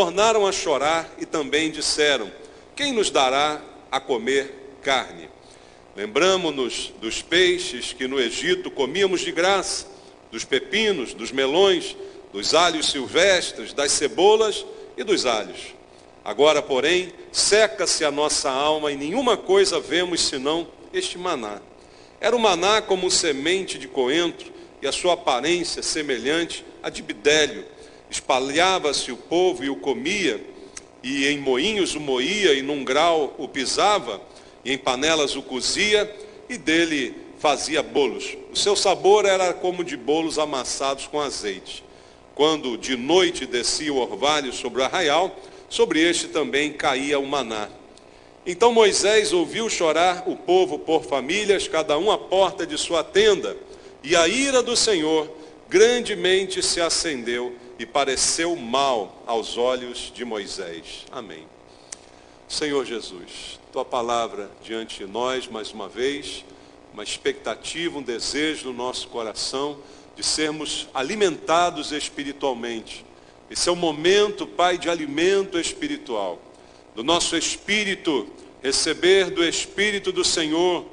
tornaram a chorar e também disseram: quem nos dará a comer carne? Lembramo-nos dos peixes que no Egito comíamos de graça, dos pepinos, dos melões, dos alhos silvestres, das cebolas e dos alhos. Agora, porém, seca-se a nossa alma e nenhuma coisa vemos senão este maná. Era o maná como semente de coentro e a sua aparência semelhante à de bidélio. Espalhava-se o povo e o comia, e em moinhos o moía, e num grau o pisava, e em panelas o cozia, e dele fazia bolos. O seu sabor era como de bolos amassados com azeite. Quando de noite descia o orvalho sobre o arraial, sobre este também caía o maná. Então Moisés ouviu chorar o povo por famílias, cada um à porta de sua tenda, e a ira do Senhor grandemente se acendeu e pareceu mal aos olhos de Moisés. Amém. Senhor Jesus, tua palavra diante de nós, mais uma vez, uma expectativa, um desejo no nosso coração de sermos alimentados espiritualmente. Esse é o momento, Pai, de alimento espiritual. Do nosso espírito, receber do Espírito do Senhor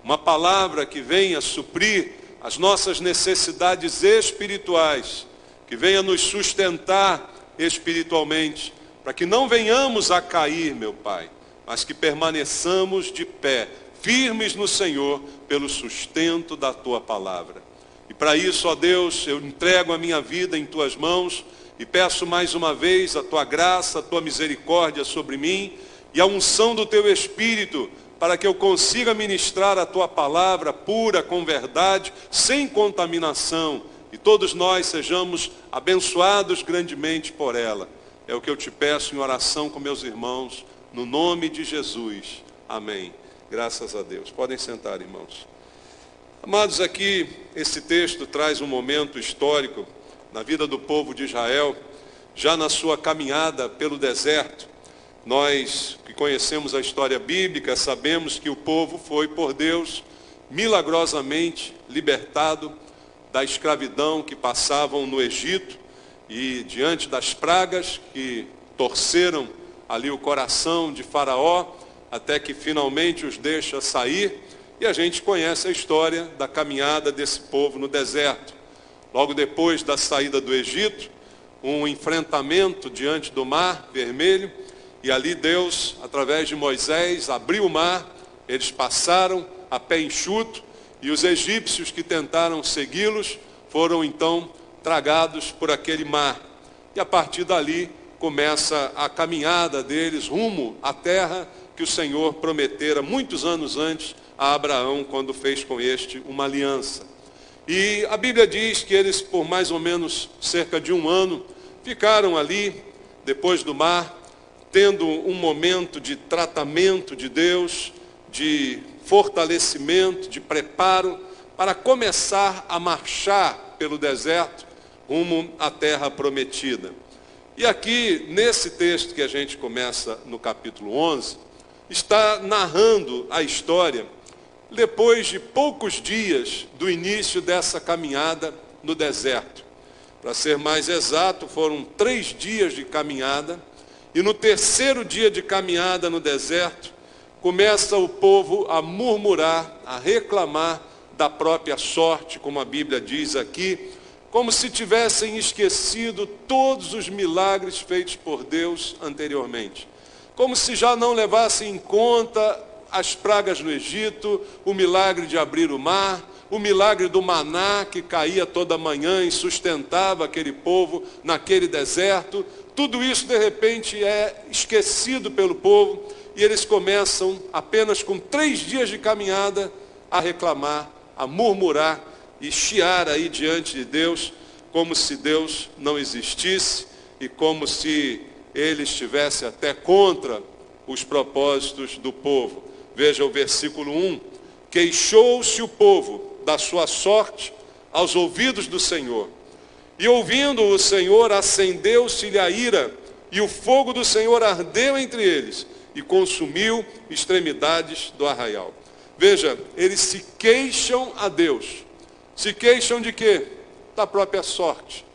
uma palavra que venha suprir as nossas necessidades espirituais, que venha nos sustentar espiritualmente, para que não venhamos a cair, meu Pai, mas que permaneçamos de pé, firmes no Senhor, pelo sustento da Tua palavra. E para isso, ó Deus, eu entrego a minha vida em Tuas mãos e peço mais uma vez a Tua graça, a Tua misericórdia sobre mim e a unção do Teu Espírito, para que eu consiga ministrar a Tua palavra pura, com verdade, sem contaminação, e todos nós sejamos abençoados grandemente por ela. É o que eu te peço em oração com meus irmãos, no nome de Jesus. Amém. Graças a Deus. Podem sentar, irmãos. Amados, aqui esse texto traz um momento histórico na vida do povo de Israel, já na sua caminhada pelo deserto. Nós que conhecemos a história bíblica, sabemos que o povo foi por Deus milagrosamente libertado da escravidão que passavam no Egito, e diante das pragas que torceram ali o coração de Faraó, até que finalmente os deixa sair, e a gente conhece a história da caminhada desse povo no deserto. Logo depois da saída do Egito, um enfrentamento diante do Mar Vermelho, e ali Deus, através de Moisés, abriu o mar, eles passaram a pé enxuto, e os egípcios que tentaram segui-los foram então tragados por aquele mar. E a partir dali começa a caminhada deles rumo à terra que o Senhor prometera muitos anos antes a Abraão, quando fez com este uma aliança. E a Bíblia diz que eles, por mais ou menos cerca de um ano, ficaram ali, depois do mar, tendo um momento de tratamento de Deus, de fortalecimento, de preparo, para começar a marchar pelo deserto, rumo à terra prometida. E aqui, nesse texto que a gente começa no capítulo 11, está narrando a história, depois de poucos dias do início dessa caminhada no deserto. Para ser mais exato, foram 3 dias de caminhada, e no terceiro dia de caminhada no deserto, começa o povo a murmurar, a reclamar da própria sorte, como a Bíblia diz aqui, como se tivessem esquecido todos os milagres feitos por Deus anteriormente. Como se já não levassem em conta as pragas no Egito, o milagre de abrir o mar, o milagre do maná que caía toda manhã e sustentava aquele povo naquele deserto. Tudo isso de repente é esquecido pelo povo e eles começam apenas com 3 dias de caminhada a reclamar, a murmurar e chiar aí diante de Deus, como se Deus não existisse e como se ele estivesse até contra os propósitos do povo. Veja o versículo 1. Queixou-se o povo da sua sorte aos ouvidos do Senhor. E ouvindo o Senhor, acendeu-se-lhe a ira, e o fogo do Senhor ardeu entre eles, e consumiu extremidades do arraial. Veja, eles se queixam a Deus. Se queixam de quê? Da própria sorte.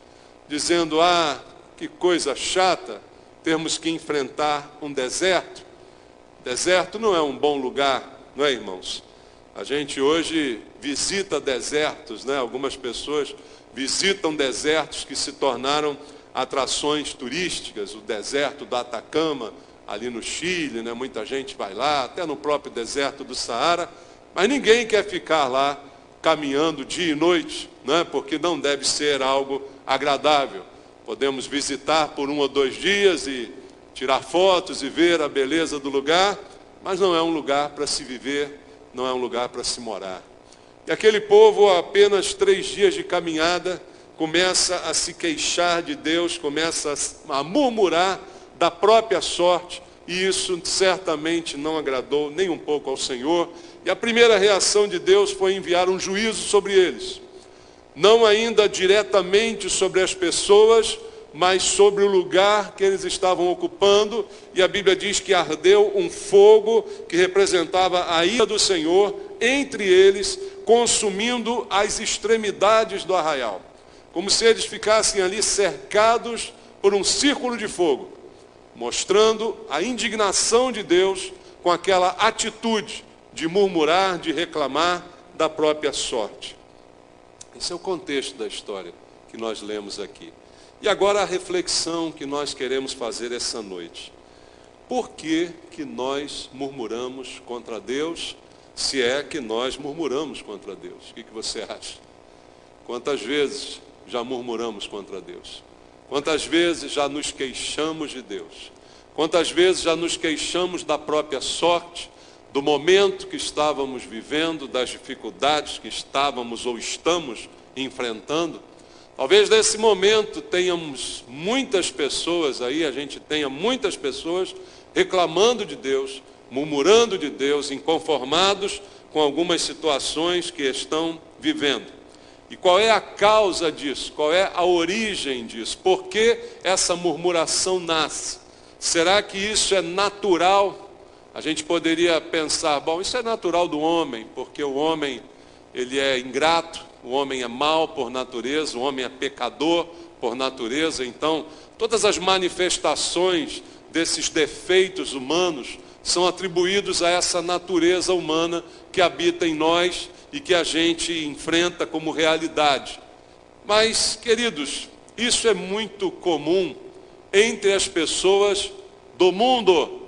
Dizendo, que coisa chata, termos que enfrentar um deserto. Deserto não é um bom lugar, não é, irmãos? A gente hoje visita desertos, né? Algumas pessoas visitam desertos que se tornaram atrações turísticas, o deserto do Atacama, ali no Chile, né? Muita gente vai lá, até no próprio deserto do Saara, mas ninguém quer ficar lá caminhando dia e noite, né? Porque não deve ser algo agradável. Podemos visitar por 1 ou 2 dias e tirar fotos e ver a beleza do lugar, mas não é um lugar para se viver, não é um lugar para se morar. E aquele povo, a apenas 3 dias de caminhada, começa a se queixar de Deus, começa a murmurar da própria sorte, e isso certamente não agradou nem um pouco ao Senhor. E a primeira reação de Deus foi enviar um juízo sobre eles. Não ainda diretamente sobre as pessoas, mas sobre o lugar que eles estavam ocupando. E a Bíblia diz que ardeu um fogo que representava a ira do Senhor entre eles, consumindo as extremidades do arraial. Como se eles ficassem ali cercados por um círculo de fogo, mostrando a indignação de Deus com aquela atitude de murmurar, de reclamar da própria sorte. Esse é o contexto da história que nós lemos aqui. E agora a reflexão que nós queremos fazer essa noite. Por que que nós murmuramos contra Deus, se é que nós murmuramos contra Deus? O que você acha? Quantas vezes já murmuramos contra Deus? Quantas vezes já nos queixamos de Deus? Quantas vezes já nos queixamos da própria sorte, do momento que estávamos vivendo, das dificuldades que estávamos ou estamos enfrentando? Talvez nesse momento tenhamos muitas pessoas aí, a gente tenha muitas pessoas reclamando de Deus, murmurando de Deus, inconformados com algumas situações que estão vivendo. E qual é a causa disso? Qual é a origem disso? Por que essa murmuração nasce? Será que isso é natural? A gente poderia pensar, bom, isso é natural do homem, porque o homem, ele é ingrato, o homem é mau por natureza, o homem é pecador por natureza. Então, todas as manifestações desses defeitos humanos são atribuídos a essa natureza humana que habita em nós e que a gente enfrenta como realidade. Mas, queridos, isso é muito comum entre as pessoas do mundo.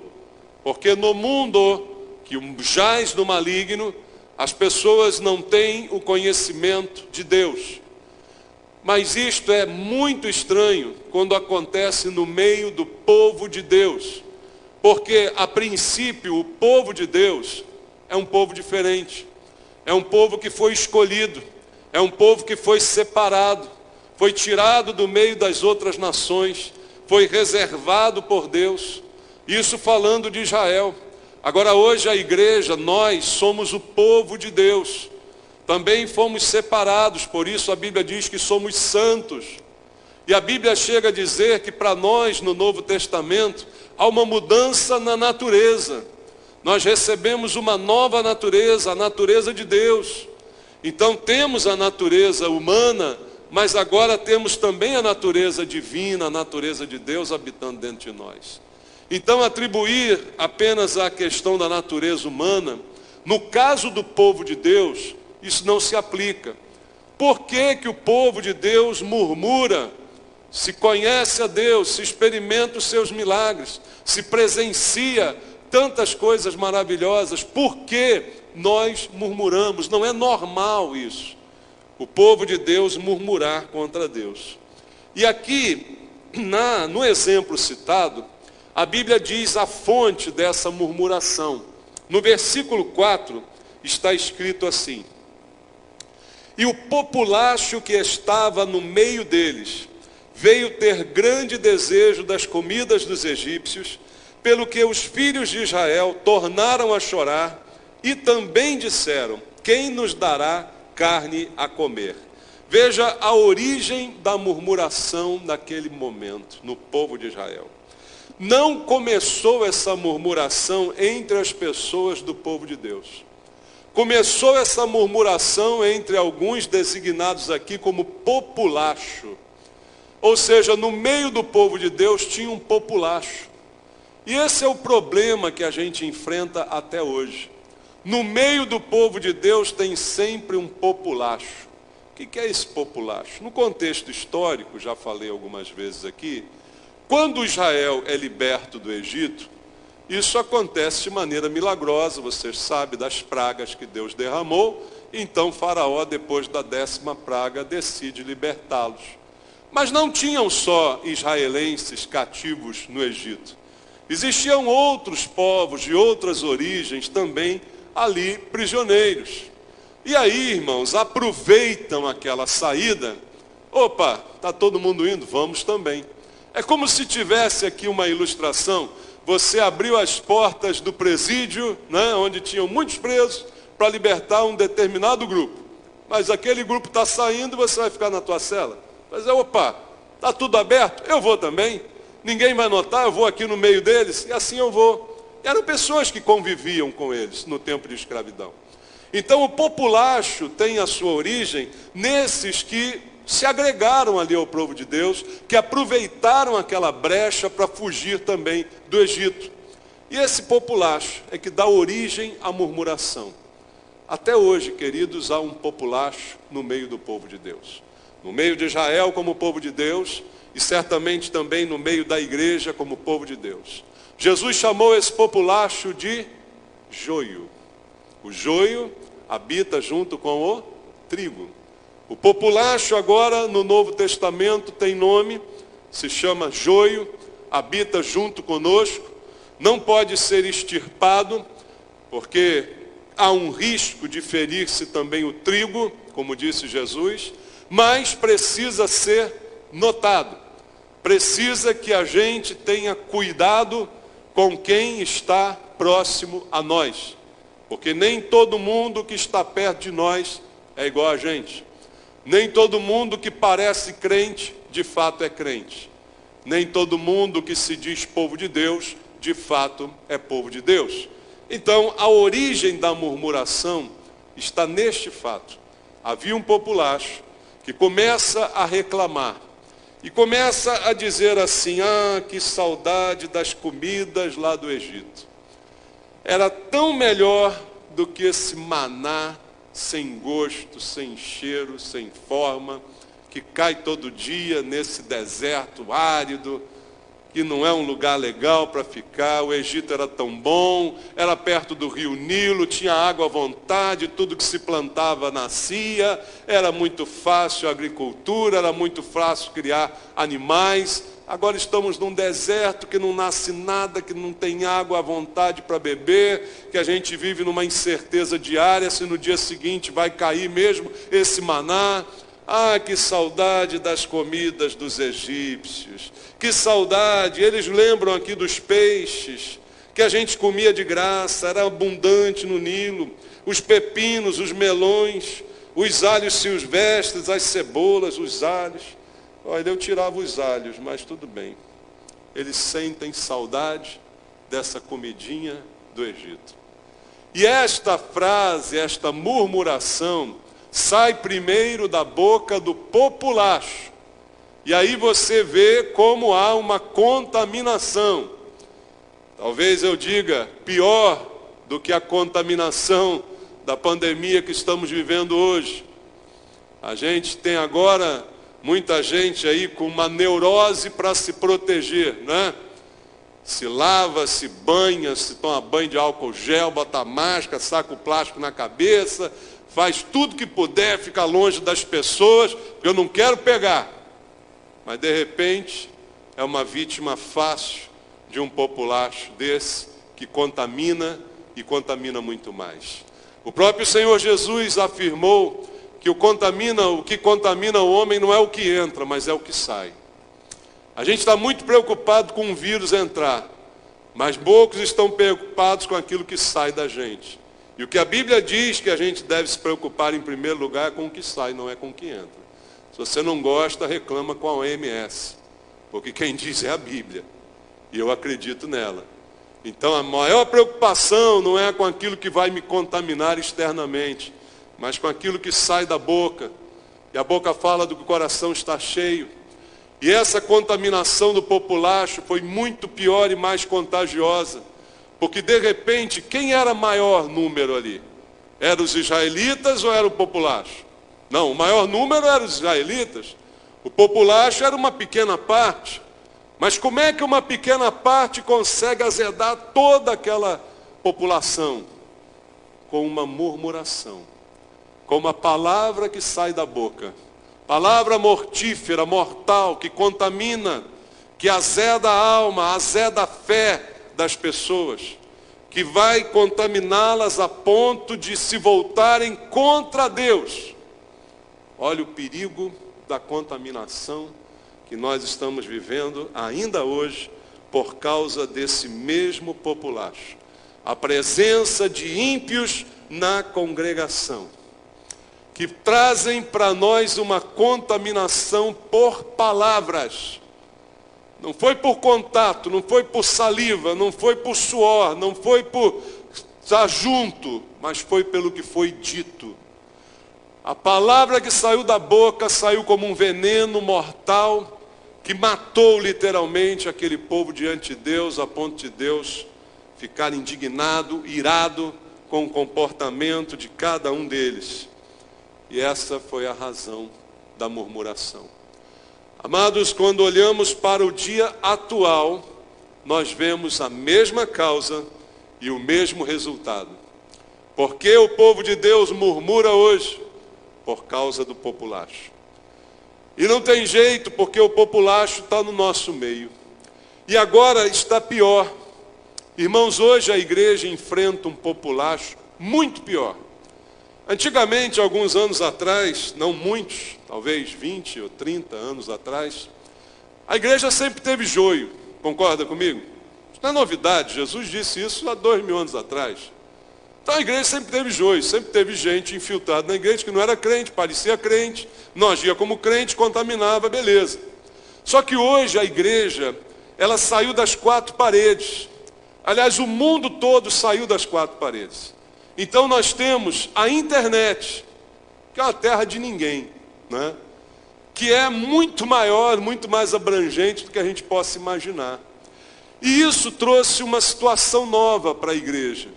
Porque no mundo que jaz no maligno, as pessoas não têm o conhecimento de Deus. Mas isto é muito estranho quando acontece no meio do povo de Deus. Porque, a princípio, o povo de Deus é um povo diferente. É um povo que foi escolhido. É um povo que foi separado. Foi tirado do meio das outras nações. Foi reservado por Deus. Isso falando de Israel. Agora hoje a igreja, nós somos o povo de Deus. Também fomos separados, por isso a Bíblia diz que somos santos. E a Bíblia chega a dizer que para nós no Novo Testamento há uma mudança na natureza. Nós recebemos uma nova natureza, a natureza de Deus. Então temos a natureza humana, mas agora temos também a natureza divina, a natureza de Deus habitando dentro de nós. Então, atribuir apenas a questão da natureza humana, no caso do povo de Deus, isso não se aplica. Por que que o povo de Deus murmura? Se conhece a Deus, se experimenta os seus milagres, se presencia tantas coisas maravilhosas, por que nós murmuramos? Não é normal isso. O povo de Deus murmurar contra Deus. E aqui, no exemplo citado, a Bíblia diz a fonte dessa murmuração. No versículo 4 está escrito assim: e o populacho que estava no meio deles veio ter grande desejo das comidas dos egípcios, pelo que os filhos de Israel tornaram a chorar e também disseram: quem nos dará carne a comer? Veja a origem da murmuração naquele momento, no povo de Israel. Não começou essa murmuração entre as pessoas do povo de Deus. Começou essa murmuração entre alguns designados aqui como populacho. Ou seja, no meio do povo de Deus tinha um populacho. E esse é o problema que a gente enfrenta até hoje. No meio do povo de Deus tem sempre um populacho. O que é esse populacho? No contexto histórico, já falei algumas vezes aqui, quando Israel é liberto do Egito, isso acontece de maneira milagrosa, vocês sabem das pragas que Deus derramou, então Faraó, depois da 10ª praga, decide libertá-los. Mas não tinham só israelenses cativos no Egito. Existiam outros povos de outras origens também ali prisioneiros. E aí, irmãos, aproveitam aquela saída. Opa, está todo mundo indo? Vamos também. É como se tivesse aqui uma ilustração. Você abriu as portas do presídio, né, onde tinham muitos presos, para libertar um determinado grupo. Mas aquele grupo está saindo e você vai ficar na tua cela. Mas opa, está tudo aberto? Eu vou também. Ninguém vai notar, eu vou aqui no meio deles, e assim eu vou. Eram pessoas que conviviam com eles no tempo de escravidão. Então o populacho tem a sua origem nesses que se agregaram ali ao povo de Deus, que aproveitaram aquela brecha para fugir também do Egito. E esse populacho é que dá origem à murmuração. Até hoje, queridos, há um populacho no meio do povo de Deus. No meio de Israel como povo de Deus, e certamente também no meio da igreja como povo de Deus. Jesus chamou esse populacho de joio. O joio habita junto com o trigo. O populacho agora no Novo Testamento tem nome, se chama joio, habita junto conosco, não pode ser extirpado, porque há um risco de ferir-se também o trigo, como disse Jesus, mas precisa ser notado. Precisa que a gente tenha cuidado com quem está próximo a nós. Porque nem todo mundo que está perto de nós é igual a gente. Nem todo mundo que parece crente, de fato é crente. Nem todo mundo que se diz povo de Deus, de fato é povo de Deus. Então, a origem da murmuração está neste fato. Havia um populacho que começa a reclamar. E começa a dizer assim, que saudade das comidas lá do Egito. Era tão melhor do que esse maná sem gosto, sem cheiro, sem forma, que cai todo dia nesse deserto árido, que não é um lugar legal para ficar. O Egito era tão bom, era perto do rio Nilo, tinha água à vontade, tudo que se plantava nascia, era muito fácil a agricultura, era muito fácil criar animais. Agora estamos num deserto que não nasce nada, que não tem água à vontade para beber, que a gente vive numa incerteza diária, se no dia seguinte vai cair mesmo esse maná. Que saudade das comidas dos egípcios, que saudade, eles lembram aqui dos peixes, que a gente comia de graça, era abundante no Nilo, os pepinos, os melões, os alhos silvestres, as cebolas, os alhos. Olha, eu tirava os alhos, mas tudo bem. Eles sentem saudade dessa comidinha do Egito. E esta frase, esta murmuração, sai primeiro da boca do populacho. E aí você vê como há uma contaminação. Talvez eu diga, pior do que a contaminação da pandemia que estamos vivendo hoje. A gente tem agora muita gente aí com uma neurose para se proteger, né? Se lava, se banha, se toma banho de álcool gel, bota máscara, saca o plástico na cabeça, faz tudo que puder, fica longe das pessoas, porque eu não quero pegar. Mas de repente é uma vítima fácil de um populacho desse que contamina e contamina muito mais. O próprio Senhor Jesus afirmou que o que contamina o homem não é o que entra, mas é o que sai. A gente está muito preocupado com o vírus entrar, mas poucos estão preocupados com aquilo que sai da gente. E o que a Bíblia diz que a gente deve se preocupar em primeiro lugar é com o que sai, não é com o que entra. Se você não gosta, reclama com a OMS, porque quem diz é a Bíblia, e eu acredito nela. Então a maior preocupação não é com aquilo que vai me contaminar externamente, mas com aquilo que sai da boca. E a boca fala do que o coração está cheio. E essa contaminação do populacho foi muito pior e mais contagiosa, porque de repente, quem era maior número ali? Eram os israelitas ou era o populacho? Não, o maior número eram os israelitas. O populacho era uma pequena parte. Mas como é que uma pequena parte consegue azedar toda aquela população? Com uma murmuração, com uma palavra que sai da boca. Palavra mortífera, mortal, que contamina, que azeda a alma, azeda a fé das pessoas, que vai contaminá-las a ponto de se voltarem contra Deus. Olha o perigo da contaminação que nós estamos vivendo ainda hoje por causa desse mesmo populacho. A presença de ímpios na congregação, que trazem para nós uma contaminação por palavras. Não foi por contato, não foi por saliva, não foi por suor, não foi por estar junto, mas foi pelo que foi dito. A palavra que saiu da boca saiu como um veneno mortal que matou literalmente aquele povo diante de Deus, a ponto de Deus ficar indignado, irado com o comportamento de cada um deles. E essa foi a razão da murmuração. Amados, quando olhamos para o dia atual, nós vemos a mesma causa e o mesmo resultado. Por que o povo de Deus murmura hoje? Por causa do populacho. E não tem jeito, porque o populacho está no nosso meio. E agora está pior. Irmãos, hoje a igreja enfrenta um populacho muito pior. Antigamente, alguns anos atrás, não muitos, talvez 20 ou 30 anos atrás, a igreja sempre teve joio. Concorda comigo? Isso não é novidade, Jesus disse isso há 2000 anos atrás. Então a igreja sempre teve joio, sempre teve gente infiltrada na igreja que não era crente, parecia crente, não agia como crente, contaminava, beleza. Só que hoje a igreja, ela saiu das quatro paredes. Aliás, o mundo todo saiu das quatro paredes. Então nós temos a internet, que é uma terra de ninguém, né? Que é muito maior, muito mais abrangente do que a gente possa imaginar. E isso trouxe uma situação nova para a igreja,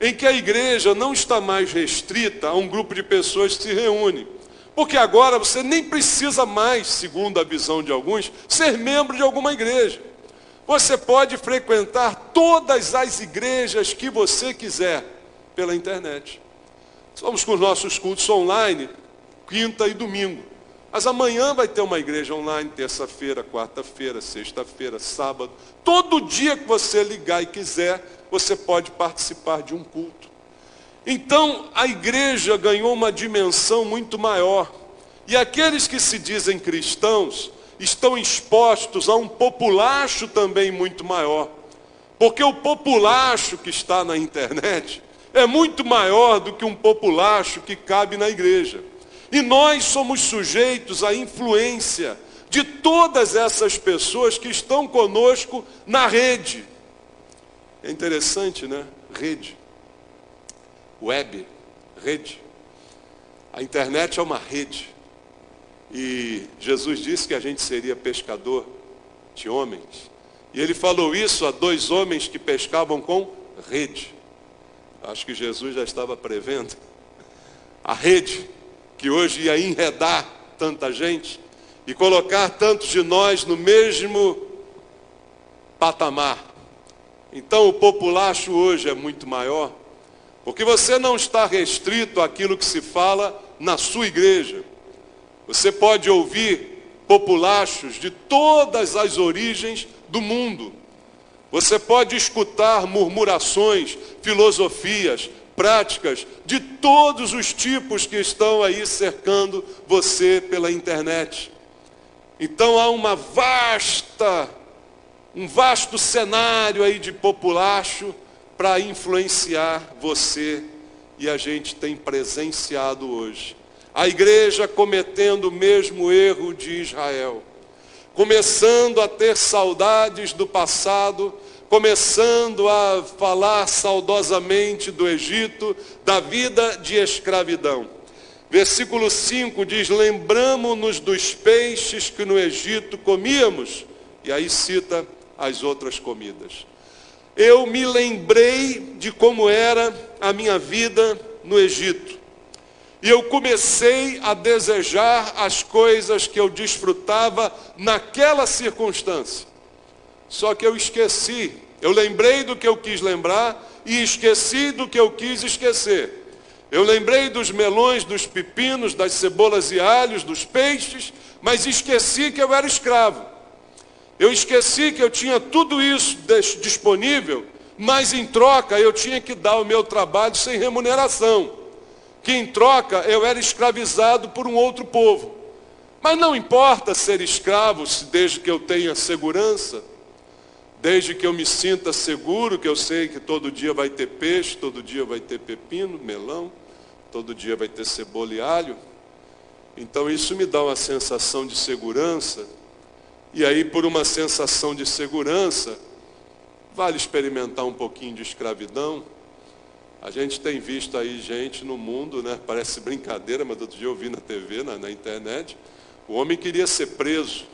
em que a igreja não está mais restrita a um grupo de pessoas que se reúne. Porque agora você nem precisa mais, segundo a visão de alguns, ser membro de alguma igreja. Você pode frequentar todas as igrejas que você quiser pela internet. Estamos com os nossos cultos online, quinta e domingo. Mas amanhã vai ter uma igreja online, terça-feira, quarta-feira, sexta-feira, sábado. Todo dia que você ligar e quiser, você pode participar de um culto. Então, a igreja ganhou uma dimensão muito maior. E aqueles que se dizem cristãos estão expostos a um populacho também muito maior. Porque o populacho que está na internet é muito maior do que um populacho que cabe na igreja. E nós somos sujeitos à influência de todas essas pessoas que estão conosco na rede. É interessante, né? Rede. Web. Rede. A internet é uma rede. E Jesus disse que a gente seria pescador de homens. E ele falou isso a dois homens que pescavam com rede. Acho que Jesus já estava prevendo a rede que hoje ia enredar tanta gente e colocar tantos de nós no mesmo patamar. Então o populacho hoje é muito maior, porque você não está restrito àquilo que se fala na sua igreja. Você pode ouvir populachos de todas as origens do mundo. Você pode escutar murmurações, filosofias, práticas de todos os tipos que estão aí cercando você pela internet. Então há um vasto cenário aí de populacho para influenciar você, e a gente tem presenciado hoje a igreja cometendo o mesmo erro de Israel, começando a ter saudades do passado, começando a falar saudosamente do Egito, da vida de escravidão. Versículo 5 diz: lembramo-nos dos peixes que no Egito comíamos. E aí cita as outras comidas. Eu me lembrei de como era a minha vida no Egito. E eu comecei a desejar as coisas que eu desfrutava naquela circunstância. Só que eu esqueci. Eu lembrei do que eu quis lembrar e esqueci do que eu quis esquecer. Eu lembrei dos melões, dos pepinos, das cebolas e alhos, dos peixes, mas esqueci que eu era escravo. Eu esqueci que eu tinha tudo isso disponível, mas em troca eu tinha que dar o meu trabalho sem remuneração. Que em troca eu era escravizado por um outro povo. Mas não importa ser escravo, desde que eu tenha segurança, desde que eu me sinta seguro, que eu sei que todo dia vai ter peixe, todo dia vai ter pepino, melão, todo dia vai ter cebola e alho. Então isso me dá uma sensação de segurança. E aí, por uma sensação de segurança, vale experimentar um pouquinho de escravidão. A gente tem visto aí gente no mundo, né? Parece brincadeira, mas outro dia eu vi na TV, na internet, o homem queria ser preso.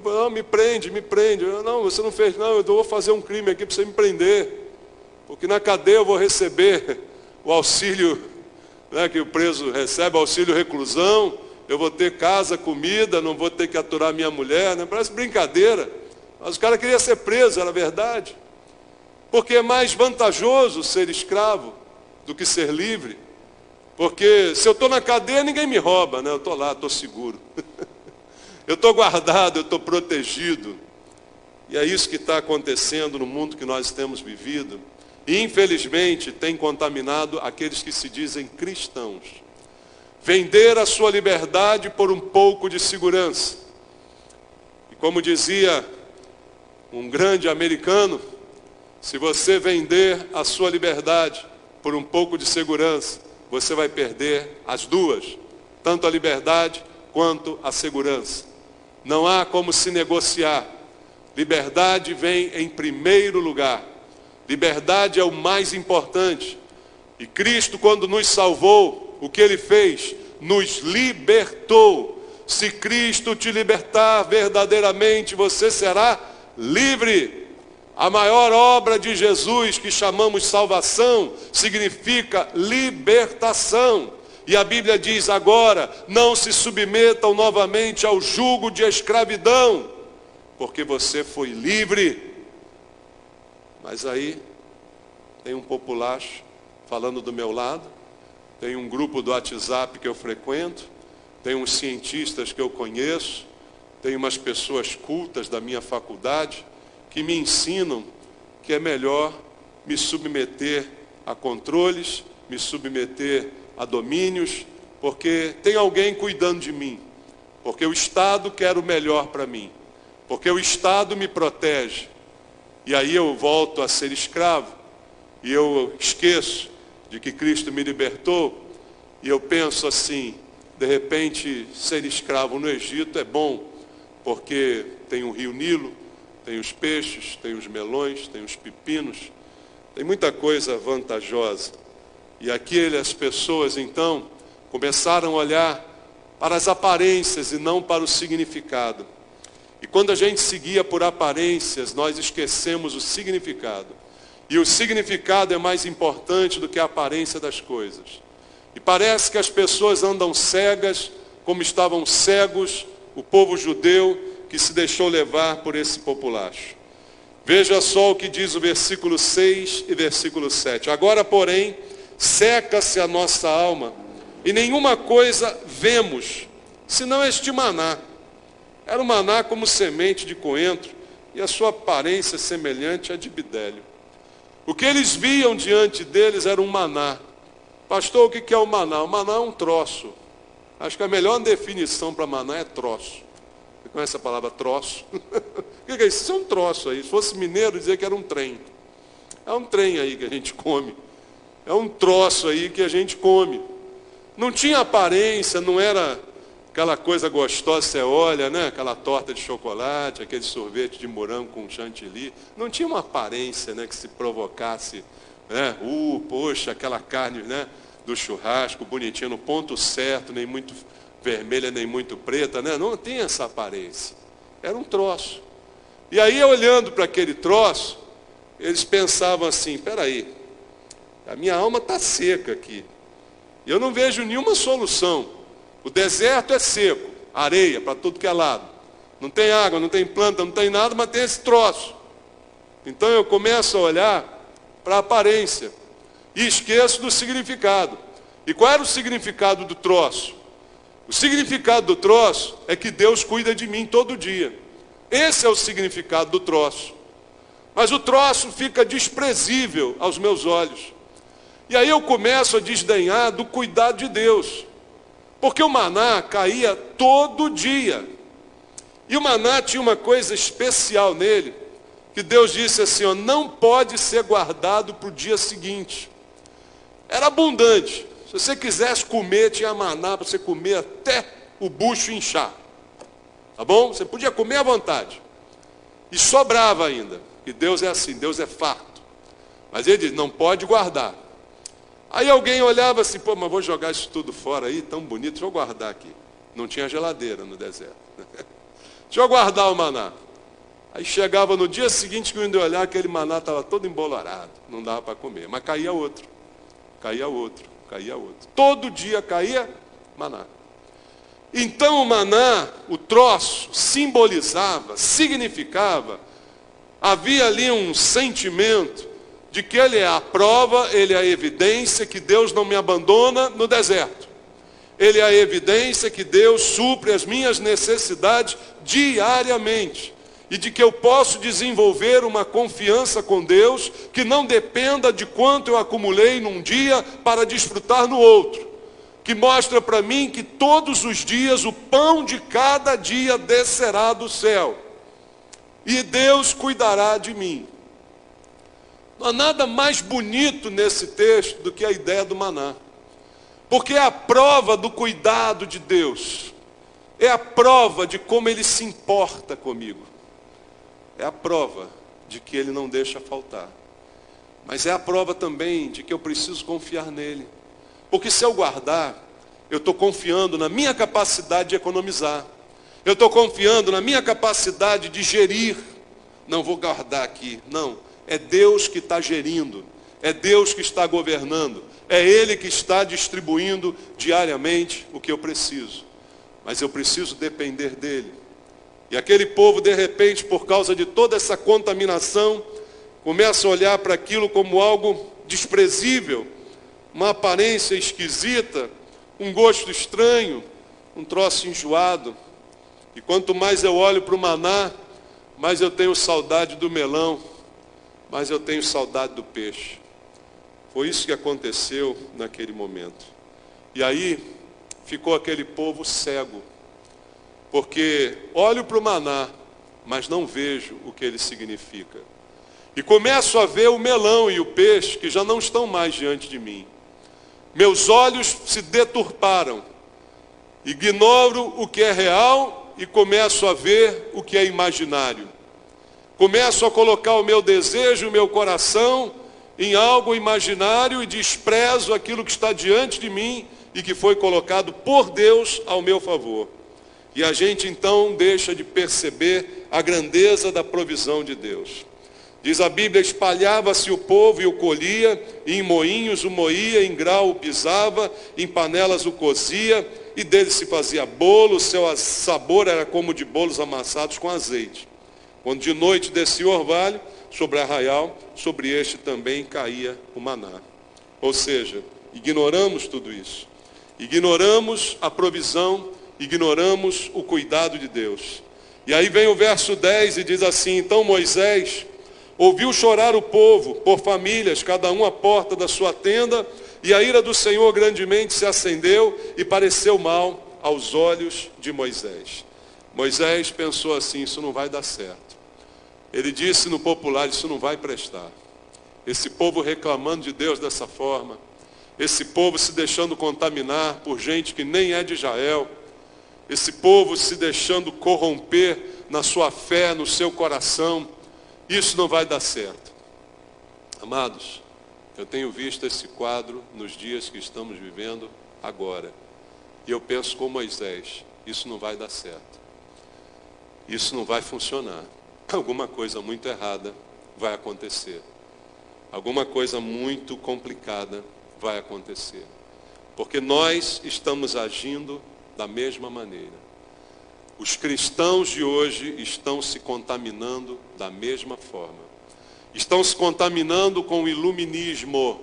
Não, me prende. Não, você não fez, não, eu vou fazer um crime aqui para você me prender. Porque na cadeia eu vou receber o auxílio, né, que o preso recebe, auxílio reclusão, eu vou ter casa, comida, não vou ter que aturar minha mulher, né? Parece brincadeira. Mas o cara queria ser preso, era verdade. Porque é mais vantajoso ser escravo do que ser livre. Porque se eu estou na cadeia, ninguém me rouba, né? Eu estou lá, estou seguro. Eu estou guardado, eu estou protegido. E é isso que está acontecendo no mundo que nós temos vivido. E infelizmente tem contaminado aqueles que se dizem cristãos. Vender a sua liberdade por um pouco de segurança. E como dizia um grande americano, se você vender a sua liberdade por um pouco de segurança, você vai perder as duas, tanto a liberdade quanto a segurança. Não há como se negociar. Liberdade vem em primeiro lugar. Liberdade é o mais importante. E Cristo, quando nos salvou, o que Ele fez? Nos libertou. Se Cristo te libertar verdadeiramente, você será livre. A maior obra de Jesus, que chamamos salvação, significa libertação. E a Bíblia diz agora, não se submetam novamente ao jugo de escravidão, porque você foi livre. Mas aí, tem um populacho falando do meu lado, tem um grupo do WhatsApp que eu frequento, tem uns cientistas que eu conheço, tem umas pessoas cultas da minha faculdade, que me ensinam que é melhor me submeter a controles, me submeter a domínios, porque tem alguém cuidando de mim, porque o Estado quer o melhor para mim, porque o Estado me protege. E aí eu volto a ser escravo, e eu esqueço de que Cristo me libertou, e eu penso assim, de repente ser escravo no Egito é bom, porque tem o rio Nilo, tem os peixes, tem os melões, tem os pepinos, tem muita coisa vantajosa. E as pessoas então começaram a olhar para as aparências e não para o significado. E quando a gente seguia por aparências, nós esquecemos o significado. E o significado é mais importante do que a aparência das coisas. E parece que as pessoas andam cegas, como estavam cegos o povo judeu, que se deixou levar por esse populacho. Veja só o que diz o versículo 6 e versículo 7. Agora, porém, seca-se a nossa alma, e nenhuma coisa vemos, senão este maná. Era um maná como semente de coentro, e a sua aparência semelhante à de bidélio. O que eles viam diante deles era um maná. Pastor, o que é o maná? O maná é um troço. Acho que a melhor definição para maná é troço. Você conhece a palavra troço? O que é isso? Isso é um troço aí. Se fosse mineiro, dizia que era um trem. É um trem aí que a gente come. É um troço aí que a gente come. Não tinha aparência, não era aquela coisa gostosa, você olha, né? Aquela torta de chocolate, aquele sorvete de morango com chantilly. Não tinha uma aparência, né, que se provocasse, né? Poxa, aquela carne, né? do churrasco, bonitinha, no ponto certo, nem muito vermelha, nem muito preta, né? Não tem essa aparência. Era um troço. E aí, olhando para aquele troço, eles pensavam assim, peraí, a minha alma está seca aqui. E eu não vejo nenhuma solução. O deserto é seco, areia para tudo que é lado. Não tem água, não tem planta, não tem nada, mas tem esse troço. Então eu começo a olhar para a aparência e esqueço do significado. E qual era o significado do troço? O significado do troço é que Deus cuida de mim todo dia. Esse é o significado do troço. Mas o troço fica desprezível aos meus olhos. E aí eu começo a desdenhar do cuidado de Deus. Porque o maná caía todo dia. E o maná tinha uma coisa especial nele, que Deus disse assim, ó, não pode ser guardado para o dia seguinte. Era abundante. Se você quisesse comer, tinha maná para você comer até o bucho inchar. Tá bom? Você podia comer à vontade. E sobrava ainda. E Deus é assim, Deus é farto. Mas ele diz, não pode guardar. Aí alguém olhava assim, pô, mas vou jogar isso tudo fora aí, tão bonito, deixa eu guardar aqui. Não tinha geladeira no deserto. Deixa eu guardar o maná. Aí chegava no dia seguinte, que eu ia olhar, aquele maná estava todo embolorado, não dava para comer. Mas caía outro, caía outro, caía outro. Todo dia caía maná. Então o maná, o troço, simbolizava, significava, havia ali um sentimento de que ele é a prova, ele é a evidência que Deus não me abandona no deserto. Ele é a evidência que Deus supre as minhas necessidades diariamente. E de que eu posso desenvolver uma confiança com Deus que não dependa de quanto eu acumulei num dia para desfrutar no outro. Que mostra para mim que todos os dias o pão de cada dia descerá do céu. E Deus cuidará de mim. Não há nada mais bonito nesse texto do que a ideia do maná. Porque é a prova do cuidado de Deus. É a prova de como Ele se importa comigo. É a prova de que Ele não deixa faltar. Mas é a prova também de que eu preciso confiar nele. Porque se eu guardar, eu estou confiando na minha capacidade de economizar. Eu estou confiando na minha capacidade de gerir. Não vou guardar aqui, não. É Deus que está gerindo. É Deus que está governando. É Ele que está distribuindo diariamente o que eu preciso. Mas eu preciso depender dele. E aquele povo, de repente, por causa de toda essa contaminação, começa a olhar para aquilo como algo desprezível, uma aparência esquisita, um gosto estranho, um troço enjoado. E quanto mais eu olho para o maná, mais eu tenho saudade do melão, mais eu tenho saudade do peixe. Foi isso que aconteceu naquele momento. E aí ficou aquele povo cego. Porque olho para o maná, mas não vejo o que ele significa. E começo a ver o melão e o peixe que já não estão mais diante de mim. Meus olhos se deturparam. Ignoro o que é real e começo a ver o que é imaginário. Começo a colocar o meu desejo, o meu coração em algo imaginário e desprezo aquilo que está diante de mim e que foi colocado por Deus ao meu favor. E a gente então deixa de perceber a grandeza da provisão de Deus. Diz a Bíblia, espalhava-se o povo e o colhia, e em moinhos o moía, em grau o pisava, em panelas o cozia, e dele se fazia bolo, o seu sabor era como de bolos amassados com azeite. Quando de noite descia o orvalho, sobre arraial, sobre este também caía o maná. Ou seja, ignoramos tudo isso. Ignoramos a provisão, ignoramos o cuidado de Deus. E aí vem o verso 10 e diz assim, então Moisés ouviu chorar o povo por famílias, cada um à porta da sua tenda, e a ira do Senhor grandemente se acendeu e pareceu mal aos olhos de Moisés. Moisés pensou assim, isso não vai dar certo. Ele disse no popular, isso não vai prestar. Esse povo reclamando de Deus dessa forma, esse povo se deixando contaminar por gente que nem é de Israel, esse povo se deixando corromper na sua fé, no seu coração, isso não vai dar certo. Amados, Eu tenho visto esse quadro nos dias que estamos vivendo agora. E eu penso com Moisés, isso não vai dar certo. Isso não vai funcionar. Alguma coisa muito errada vai acontecer. Alguma coisa muito complicada vai acontecer. Porque nós estamos agindo da mesma maneira. Os cristãos de hoje estão se contaminando da mesma forma. Estão se contaminando com o iluminismo.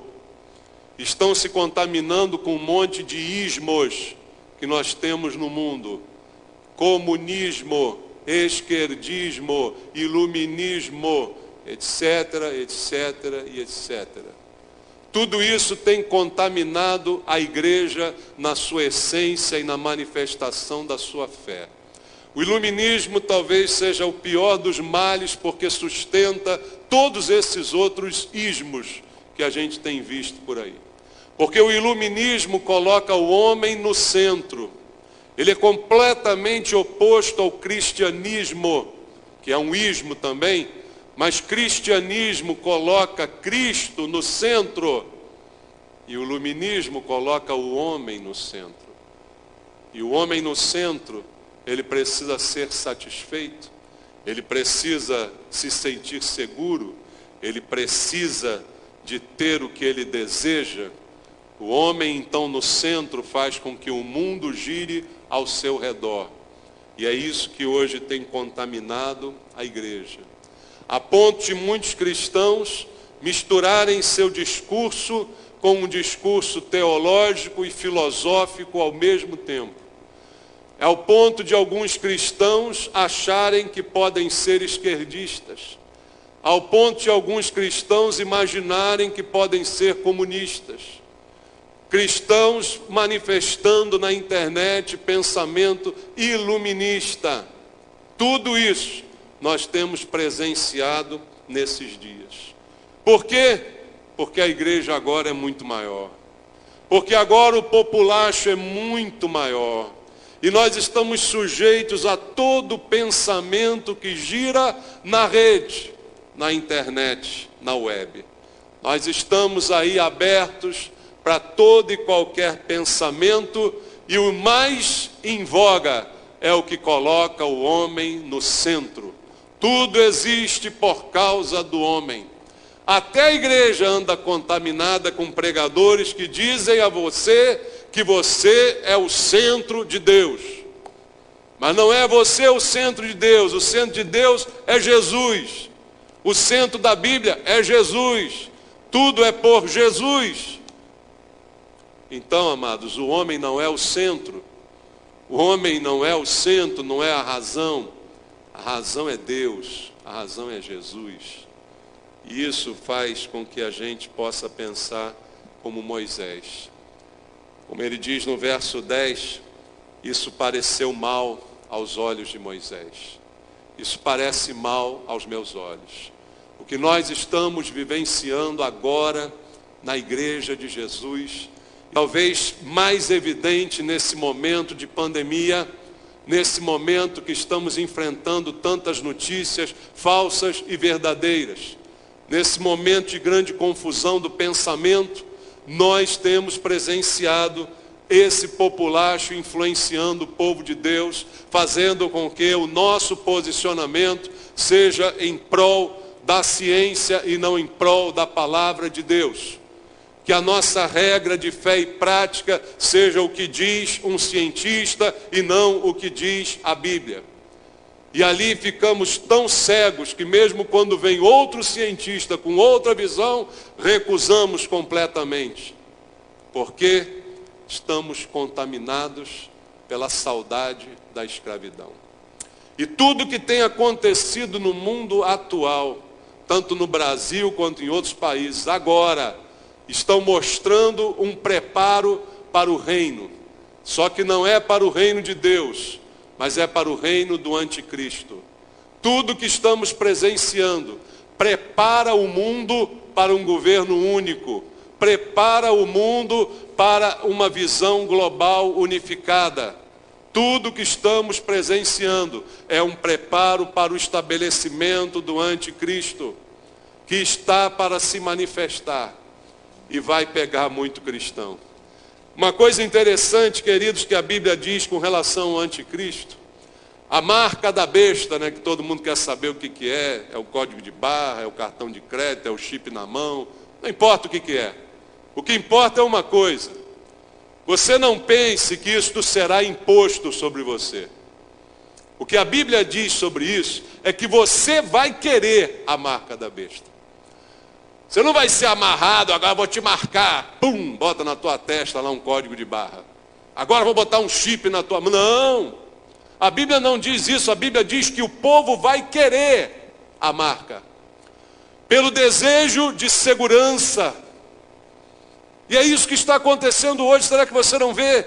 Estão se contaminando com um monte de ismos que nós temos no mundo. Comunismo, esquerdismo, iluminismo, etc, etc e etc. Tudo isso tem contaminado a igreja na sua essência e na manifestação da sua fé. O iluminismo talvez seja o pior dos males, porque sustenta todos esses outros ismos que a gente tem visto por aí. Porque o iluminismo coloca o homem no centro. Ele é completamente oposto ao cristianismo, que é um ismo também, mas cristianismo coloca Cristo no centro e o iluminismo coloca o homem no centro. E o homem no centro, ele precisa ser satisfeito, ele precisa se sentir seguro, ele precisa de ter o que ele deseja. O homem, então, no centro faz com que o mundo gire ao seu redor. E é isso que hoje tem contaminado a igreja. A ponto de muitos cristãos misturarem seu discurso com um discurso teológico e filosófico ao mesmo tempo. É ao ponto de alguns cristãos acharem que podem ser esquerdistas. Ao ponto de alguns cristãos imaginarem que podem ser comunistas. Cristãos manifestando na internet pensamento iluminista. Tudo isso nós temos presenciado nesses dias. Por quê? Porque a igreja agora é muito maior. Porque agora o populacho é muito maior. E nós estamos sujeitos a todo pensamento que gira na rede, na internet, na web. Nós estamos aí abertos para todo e qualquer pensamento, e o mais em voga é o que coloca o homem no centro. Tudo existe por causa do homem. Até a igreja anda contaminada com pregadores que dizem a você que você é o centro de Deus. Mas não é você o centro de Deus. O centro de Deus é Jesus. O centro da Bíblia é Jesus. Tudo é por Jesus. Então, amados, o homem não é o centro. O homem não é o centro, não é a razão. A razão é Deus. A razão é Jesus. E isso faz com que a gente possa pensar como Moisés. Como ele diz no verso 10, isso pareceu mal aos olhos de Moisés. Isso parece mal aos meus olhos. O que nós estamos vivenciando agora na igreja de Jesus, talvez mais evidente nesse momento de pandemia, nesse momento que estamos enfrentando tantas notícias falsas e verdadeiras, nesse momento de grande confusão do pensamento, nós temos presenciado esse populacho influenciando o povo de Deus, fazendo com que o nosso posicionamento seja em prol da ciência e não em prol da palavra de Deus. Que a nossa regra de fé e prática seja o que diz um cientista e não o que diz a Bíblia. E ali ficamos tão cegos que mesmo quando vem outro cientista com outra visão, recusamos completamente. Porque estamos contaminados pela saudade da escravidão. E tudo que tem acontecido no mundo atual, tanto no Brasil quanto em outros países, agora, estão mostrando um preparo para o reino. Só que não é para o reino de Deus, mas é para o reino do anticristo. Tudo que estamos presenciando prepara o mundo para um governo único, prepara o mundo para uma visão global unificada. Tudo que estamos presenciando é um preparo para o estabelecimento do anticristo, que está para se manifestar. e vai pegar muito cristão. Uma coisa interessante, queridos, que a Bíblia diz com relação ao anticristo, a marca da besta, né, que todo mundo quer saber o que é o código de barra, é o cartão de crédito, é o chip na mão, não importa o que é. O que importa é uma coisa: você não pense que isto será imposto sobre você. O que a Bíblia diz sobre isso é que você vai querer a marca da besta. Você não vai ser amarrado, agora vou te marcar, pum, bota na tua testa lá um código de barra. Agora vou botar um chip na tua mão. Não, a Bíblia não diz isso, a Bíblia diz que o povo vai querer a marca. Pelo desejo de segurança. E é isso que está acontecendo hoje, será que você não vê?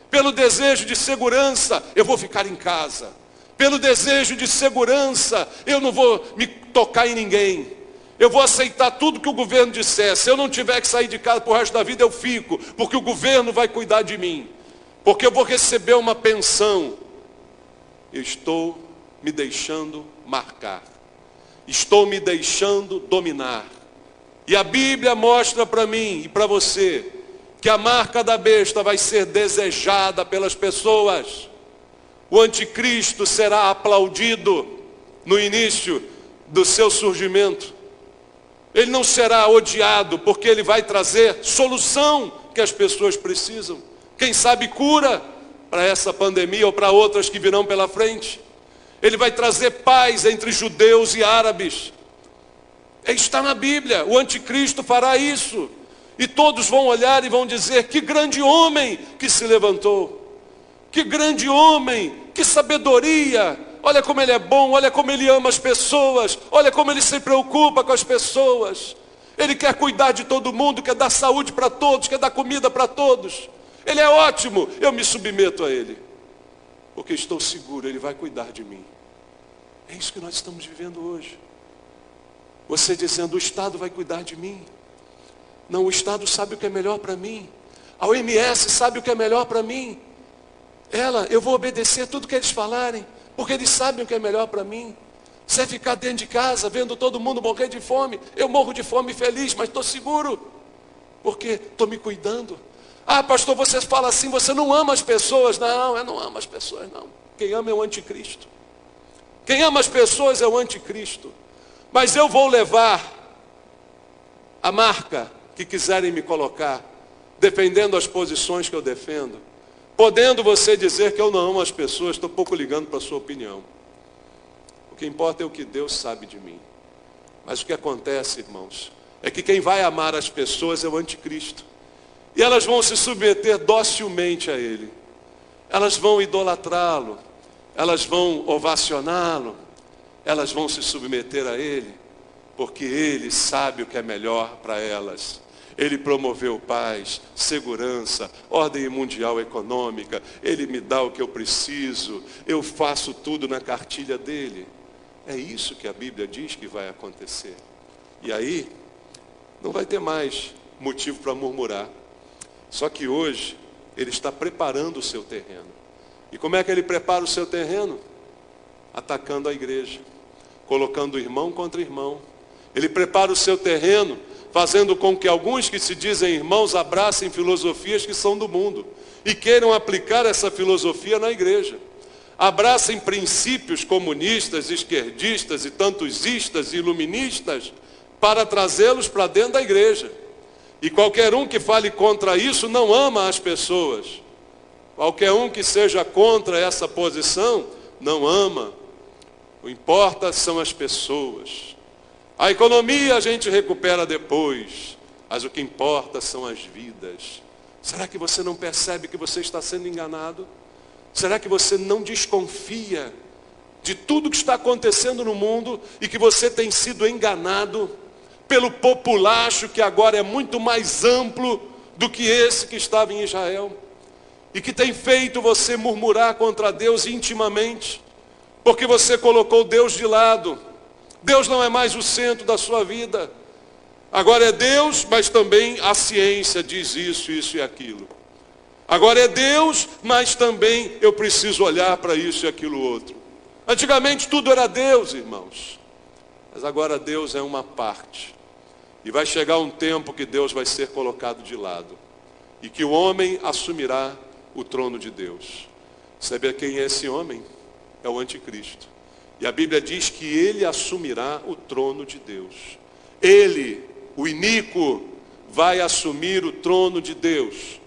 Pelo desejo de segurança, eu vou ficar em casa. Pelo desejo de segurança, eu não vou me tocar em ninguém. Eu vou aceitar tudo que o governo disser. Se eu não tiver que sair de casa pro resto da vida, eu fico. Porque o governo vai cuidar de mim. Porque eu vou receber uma pensão. Eu estou me deixando marcar. Estou me deixando dominar. E a Bíblia mostra para mim e para você que a marca da besta vai ser desejada pelas pessoas. O anticristo será aplaudido no início do seu surgimento. Ele não será odiado, porque ele vai trazer solução que as pessoas precisam. Quem sabe cura para essa pandemia ou para outras que virão pela frente. Ele vai trazer paz entre judeus e árabes. Está na Bíblia, o anticristo fará isso. E todos vão olhar e vão dizer: que grande homem que se levantou. Que grande homem, que sabedoria. Olha como ele é bom, olha como ele ama as pessoas, olha como ele se preocupa com as pessoas. Ele quer cuidar de todo mundo, quer dar saúde para todos, quer dar comida para todos. Ele é ótimo, eu me submeto a ele. Porque estou seguro, ele vai cuidar de mim. É isso que nós estamos vivendo hoje. Você dizendo: o Estado vai cuidar de mim. Não, o Estado sabe o que é melhor para mim. A OMS sabe o que é melhor para mim. Eu vou obedecer tudo que eles falarem. Porque eles sabem o que é melhor para mim. Se é ficar dentro de casa, vendo todo mundo morrer de fome, eu morro de fome feliz, mas estou seguro. Porque estou me cuidando. Ah, pastor, você fala assim, você não ama as pessoas. Não, eu não amo as pessoas, não. Quem ama é o anticristo. Quem ama as pessoas é o anticristo. Mas eu vou levar a marca que quiserem me colocar, defendendo as posições que eu defendo. Podendo você dizer que eu não amo as pessoas, estou pouco ligando para a sua opinião. O que importa é o que Deus sabe de mim. Mas o que acontece, irmãos, é que quem vai amar as pessoas é o anticristo. E elas vão se submeter docilmente a ele. Elas vão idolatrá-lo. Elas vão ovacioná-lo. Elas vão se submeter a ele. Porque ele sabe o que é melhor para elas. Ele promoveu paz, segurança, ordem mundial econômica. Ele me dá o que eu preciso. Eu faço tudo na cartilha dele. É isso que a Bíblia diz que vai acontecer. E aí, não vai ter mais motivo para murmurar. Só que hoje, ele está preparando o seu terreno. E como é que ele prepara o seu terreno? Atacando a igreja. Colocando irmão contra irmão. Ele prepara o seu terreno fazendo com que alguns que se dizem irmãos abracem filosofias que são do mundo e queiram aplicar essa filosofia na igreja. Abracem princípios comunistas, esquerdistas e tantos istas e iluministas para trazê-los para dentro da igreja. E qualquer um que fale contra isso não ama as pessoas. Qualquer um que seja contra essa posição não ama. O que importa são as pessoas. A economia a gente recupera depois, mas o que importa são as vidas. Será que você não percebe que você está sendo enganado? Será que você não desconfia de tudo que está acontecendo no mundo e que você tem sido enganado pelo populacho que agora é muito mais amplo do que esse que estava em Israel e que tem feito você murmurar contra Deus intimamente, porque você colocou Deus de lado? Deus não é mais o centro da sua vida. Agora é Deus, mas também a ciência diz isso, isso e aquilo. Agora é Deus, mas também eu preciso olhar para isso e aquilo outro. Antigamente tudo era Deus, irmãos. Mas agora Deus é uma parte. E vai chegar um tempo que Deus vai ser colocado de lado. E que o homem assumirá o trono de Deus. Sabe quem é esse homem? É o anticristo. E a Bíblia diz que ele assumirá o trono de Deus. Ele, o iníquo, vai assumir o trono de Deus.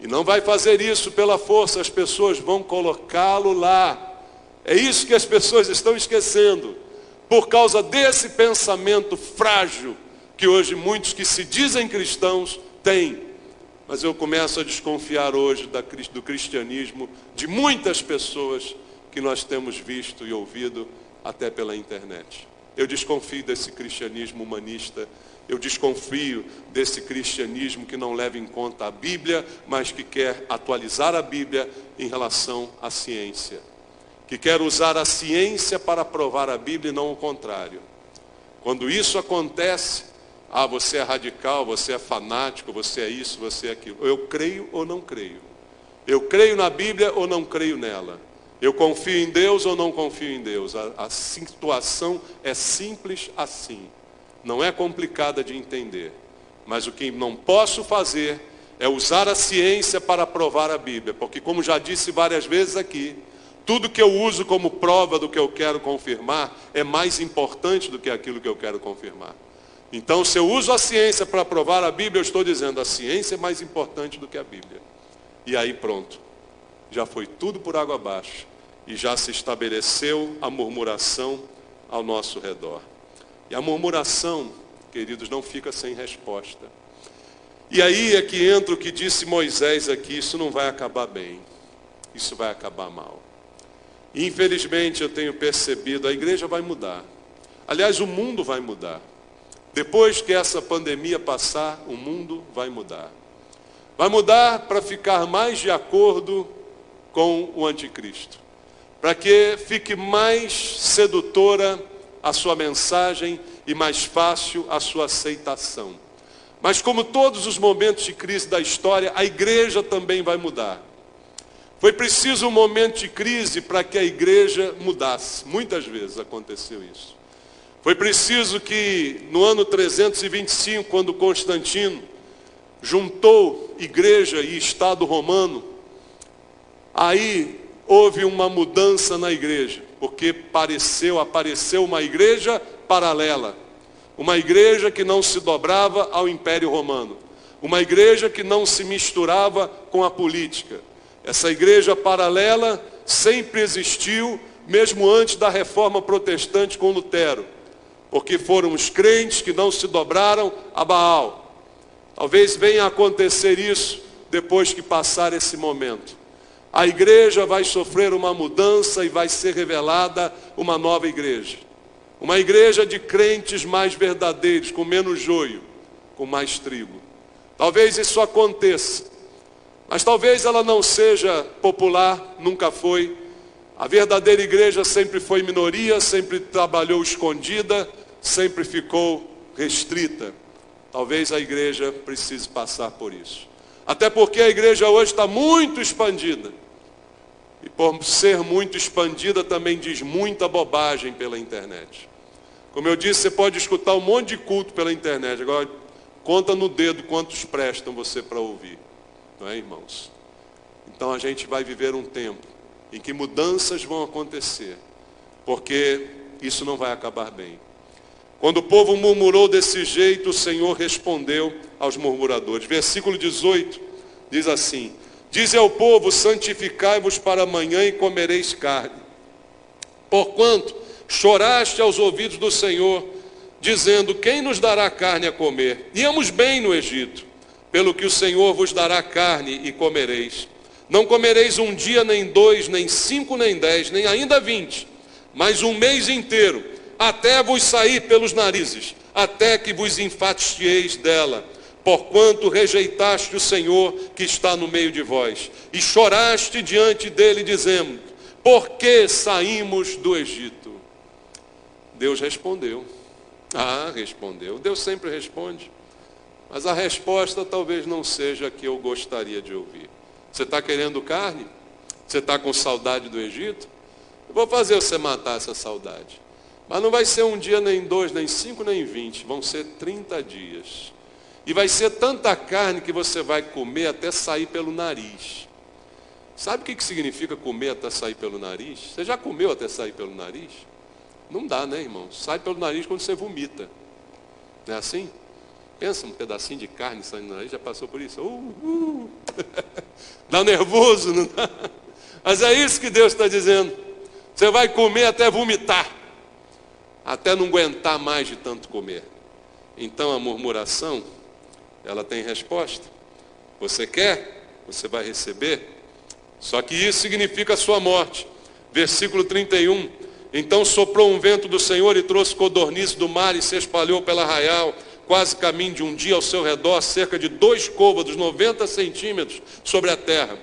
E não vai fazer isso pela força, as pessoas vão colocá-lo lá. É isso que as pessoas estão esquecendo. Por causa desse pensamento frágil que hoje muitos que se dizem cristãos têm. Mas eu começo a desconfiar hoje do cristianismo de muitas pessoas que nós temos visto e ouvido até pela internet. Eu desconfio desse cristianismo humanista. Eu desconfio desse cristianismo que não leva em conta a Bíblia, mas que quer atualizar a Bíblia em relação à ciência. Que quer usar a ciência para provar a Bíblia e não o contrário. Quando isso acontece, você é radical, você é fanático, você é isso, você é aquilo. Eu creio ou não creio. Eu creio na Bíblia ou não creio nela. Eu confio em Deus ou não confio em Deus. A situação é simples assim. Não é complicada de entender. Mas o que não posso fazer é usar a ciência para provar a Bíblia. Porque, como já disse várias vezes aqui, tudo que eu uso como prova do que eu quero confirmar é mais importante do que aquilo que eu quero confirmar. Então, se eu uso a ciência para provar a Bíblia, eu estou dizendo a ciência é mais importante do que a Bíblia. E aí pronto. Já foi tudo por água abaixo. E já se estabeleceu a murmuração ao nosso redor. E a murmuração, queridos, não fica sem resposta. E aí é que entra o que disse Moisés aqui, isso não vai acabar bem. Isso vai acabar mal. E infelizmente eu tenho percebido, a igreja vai mudar. Aliás, o mundo vai mudar. Depois que essa pandemia passar, o mundo vai mudar. Vai mudar para ficar mais de acordo com o anticristo. Para que fique mais sedutora a sua mensagem e mais fácil a sua aceitação. Mas como todos os momentos de crise da história, a igreja também vai mudar. Foi preciso um momento de crise para que a igreja mudasse. Muitas vezes aconteceu isso. Foi preciso que no ano 325, quando Constantino juntou igreja e Estado romano, aí houve uma mudança na igreja, porque apareceu uma igreja paralela, uma igreja que não se dobrava ao Império Romano, uma igreja que não se misturava com a política. Essa igreja paralela sempre existiu, mesmo antes da Reforma Protestante com Lutero, porque foram os crentes que não se dobraram a Baal. Talvez venha a acontecer isso depois que passar esse momento. A igreja vai sofrer uma mudança e vai ser revelada uma nova igreja. Uma igreja de crentes mais verdadeiros, com menos joio, com mais trigo. Talvez isso aconteça, mas talvez ela não seja popular, nunca foi. A verdadeira igreja sempre foi minoria, sempre trabalhou escondida, sempre ficou restrita. Talvez a igreja precise passar por isso. Até porque a igreja hoje está muito expandida. E por ser muito expandida também diz muita bobagem pela internet. Como eu disse, você pode escutar um monte de culto pela internet. Agora, conta no dedo quantos prestam você para ouvir. Não é, irmãos? Então a gente vai viver um tempo em que mudanças vão acontecer. Porque isso não vai acabar bem. Quando o povo murmurou desse jeito, o Senhor respondeu aos murmuradores. Versículo 18 diz assim: dize ao povo, santificai-vos para amanhã e comereis carne. Porquanto choraste aos ouvidos do Senhor, dizendo, quem nos dará carne a comer? Íamos bem no Egito, pelo que o Senhor vos dará carne e comereis. Não comereis um dia, nem 2, nem 5, nem 10, nem ainda 20, mas um mês inteiro, até vos sair pelos narizes, até que vos enfatieis dela. Porquanto rejeitaste o Senhor que está no meio de vós, e choraste diante dele, dizendo, por que saímos do Egito? Deus respondeu. Respondeu. Deus sempre responde. Mas a resposta talvez não seja a que eu gostaria de ouvir. Você está querendo carne? Você está com saudade do Egito? Eu vou fazer você matar essa saudade. Mas não vai ser um dia, nem 2, nem 5, nem 20. Vão ser 30 dias. E vai ser tanta carne que você vai comer até sair pelo nariz. Sabe o que significa comer até sair pelo nariz? Você já comeu até sair pelo nariz? Não dá, né, irmão? Sai pelo nariz quando você vomita. Não é assim? Pensa um pedacinho de carne saindo do nariz, já passou por isso? Dá nervoso, não dá? Mas é isso que Deus está dizendo. Você vai comer até vomitar. Até não aguentar mais de tanto comer. Então a murmuração, ela tem resposta. Você quer? Você vai receber. Só que isso significa a sua morte. Versículo 31. Então soprou um vento do Senhor e trouxe codorniz do mar e se espalhou pela arraial, quase caminho de um dia ao seu redor, cerca de 2 côvados, 90 centímetros, sobre a terra.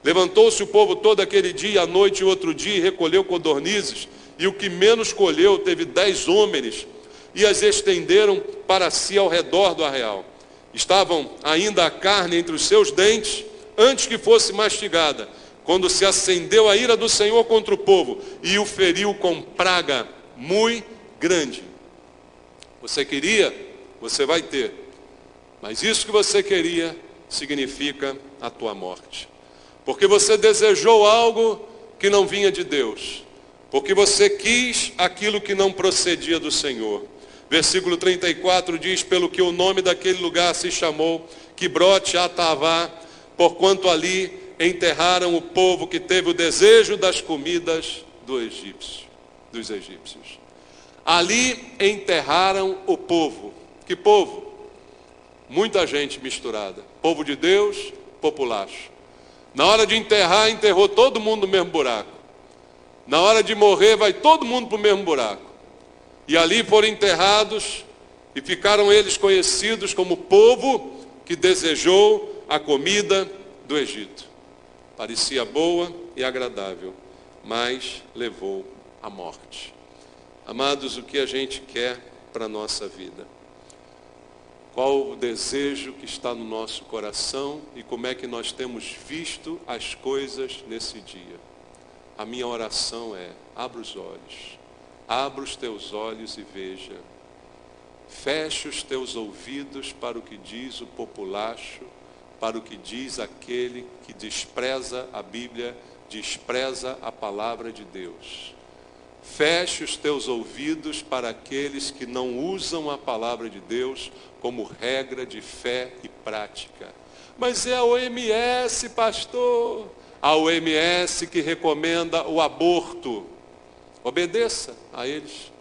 Levantou-se o povo todo aquele dia, à noite e outro dia, e recolheu codornizes, e o que menos colheu teve 10 homens, e as estenderam para si ao redor do arraial. Estavam ainda a carne entre os seus dentes, antes que fosse mastigada, quando se acendeu a ira do Senhor contra o povo, e o feriu com praga muito grande. Você queria? Você vai ter. Mas isso que você queria significa a tua morte. Porque você desejou algo que não vinha de Deus. Porque você quis aquilo que não procedia do Senhor. Versículo 34 diz: pelo que o nome daquele lugar se chamou Quibrote Atavá, porquanto ali enterraram o povo que teve o desejo das comidas dos egípcios. Ali enterraram o povo. Que povo? Muita gente misturada. Povo de Deus, populacho. Na hora de enterrar, enterrou todo mundo no mesmo buraco. Na hora de morrer, vai todo mundo para o mesmo buraco. E ali foram enterrados e ficaram eles conhecidos como povo que desejou a comida do Egito. Parecia boa e agradável, mas levou à morte. Amados, o que a gente quer para a nossa vida? Qual o desejo que está no nosso coração e como é que nós temos visto as coisas nesse dia? A minha oração é: abra os olhos, abra os teus olhos e veja. Feche os teus ouvidos para o que diz o populacho, para o que diz aquele que despreza a Bíblia, despreza a palavra de Deus. Feche os teus ouvidos para aqueles que não usam a palavra de Deus como regra de fé e prática. Mas é a OMS, pastor. A OMS que recomenda o aborto. Obedeça a eles.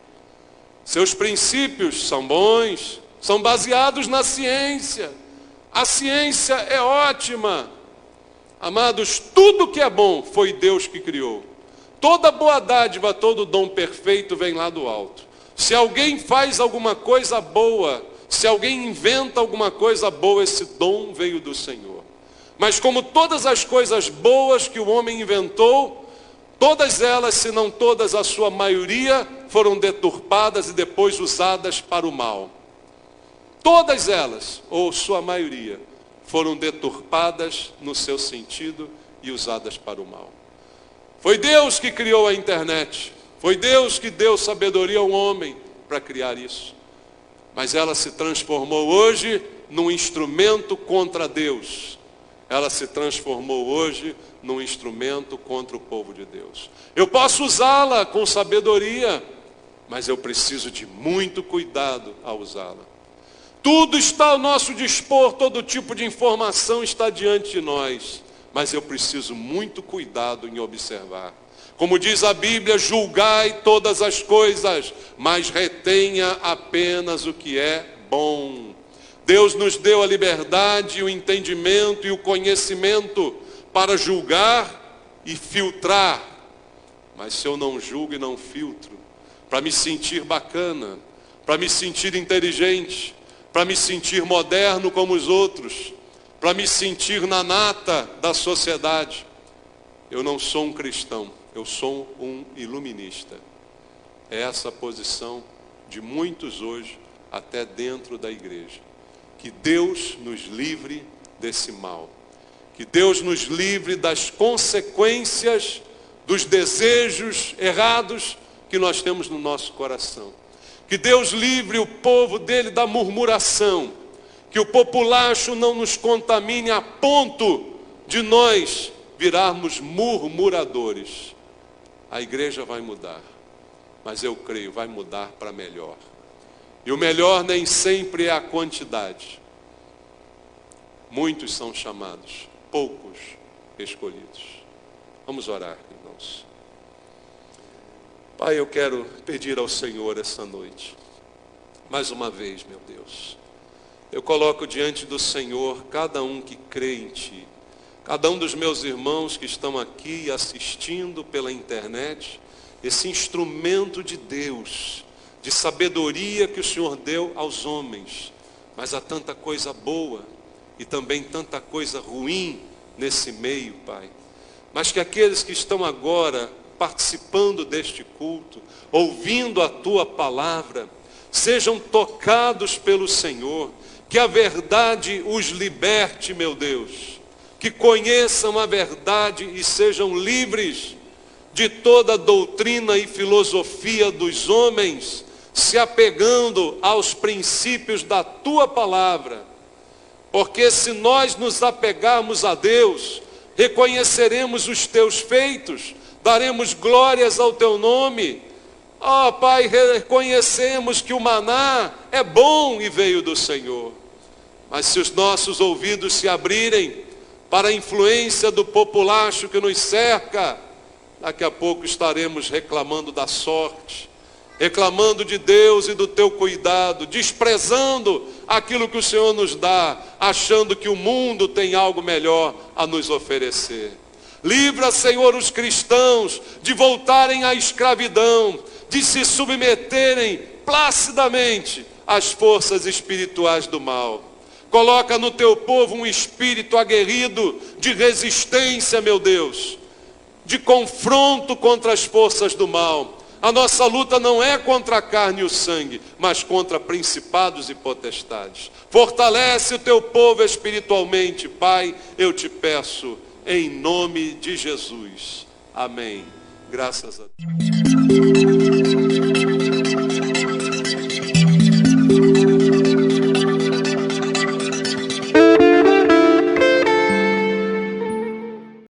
Seus princípios são bons, são baseados na ciência. A ciência é ótima. Amados, tudo que é bom foi Deus que criou. Toda boa dádiva, todo dom perfeito vem lá do alto. Se alguém faz alguma coisa boa, se alguém inventa alguma coisa boa, esse dom veio do Senhor. Mas como todas as coisas boas que o homem inventou, todas elas, se não todas, a sua maioria, foram deturpadas e depois usadas para o mal. Todas elas, ou sua maioria, foram deturpadas no seu sentido e usadas para o mal. Foi Deus que criou a internet. Foi Deus que deu sabedoria ao homem para criar isso. Mas ela se transformou hoje num instrumento contra Deus. Ela se transformou hoje num instrumento contra o povo de Deus. Eu posso usá-la com sabedoria, mas eu preciso de muito cuidado ao usá-la. Tudo está ao nosso dispor, todo tipo de informação está diante de nós. Mas eu preciso muito cuidado em observar. Como diz a Bíblia, julgai todas as coisas, mas retenha apenas o que é bom. Deus nos deu a liberdade, o entendimento e o conhecimento para julgar e filtrar. Mas se eu não julgo e não filtro, para me sentir bacana, para me sentir inteligente, para me sentir moderno como os outros, para me sentir na nata da sociedade, eu não sou um cristão, eu sou um iluminista. É essa a posição de muitos hoje, até dentro da igreja. Que Deus nos livre desse mal. Que Deus nos livre das consequências dos desejos errados, que nós temos no nosso coração. Que Deus livre o povo dele da murmuração, que o populacho não nos contamine a ponto de nós virarmos murmuradores. A igreja vai mudar, mas eu creio, vai mudar para melhor. E o melhor nem sempre é a quantidade. Muitos são chamados, poucos escolhidos. Vamos orar, irmãos. Pai, eu quero pedir ao Senhor essa noite, mais uma vez, meu Deus, eu coloco diante do Senhor cada um que crê em Ti, cada um dos meus irmãos que estão aqui assistindo pela internet, esse instrumento de Deus, de sabedoria que o Senhor deu aos homens, mas há tanta coisa boa e também tanta coisa ruim nesse meio, Pai, mas que aqueles que estão agora participando deste culto, ouvindo a Tua palavra, sejam tocados pelo Senhor, que a verdade os liberte, meu Deus, que conheçam a verdade e sejam livres de toda doutrina e filosofia dos homens, se apegando aos princípios da Tua palavra, porque se nós nos apegarmos a Deus, reconheceremos os Teus feitos, daremos glórias ao Teu nome. Ó Pai, reconhecemos que o maná é bom e veio do Senhor. Mas se os nossos ouvidos se abrirem para a influência do populacho que nos cerca, daqui a pouco estaremos reclamando da sorte, reclamando de Deus e do Teu cuidado, desprezando aquilo que o Senhor nos dá, achando que o mundo tem algo melhor a nos oferecer. Livra, Senhor, os cristãos de voltarem à escravidão, de se submeterem placidamente às forças espirituais do mal. Coloca no Teu povo um espírito aguerrido de resistência, meu Deus, de confronto contra as forças do mal. A nossa luta não é contra a carne e o sangue, mas contra principados e potestades. Fortalece o Teu povo espiritualmente, Pai, eu te peço, em nome de Jesus. Amém. Graças a Deus.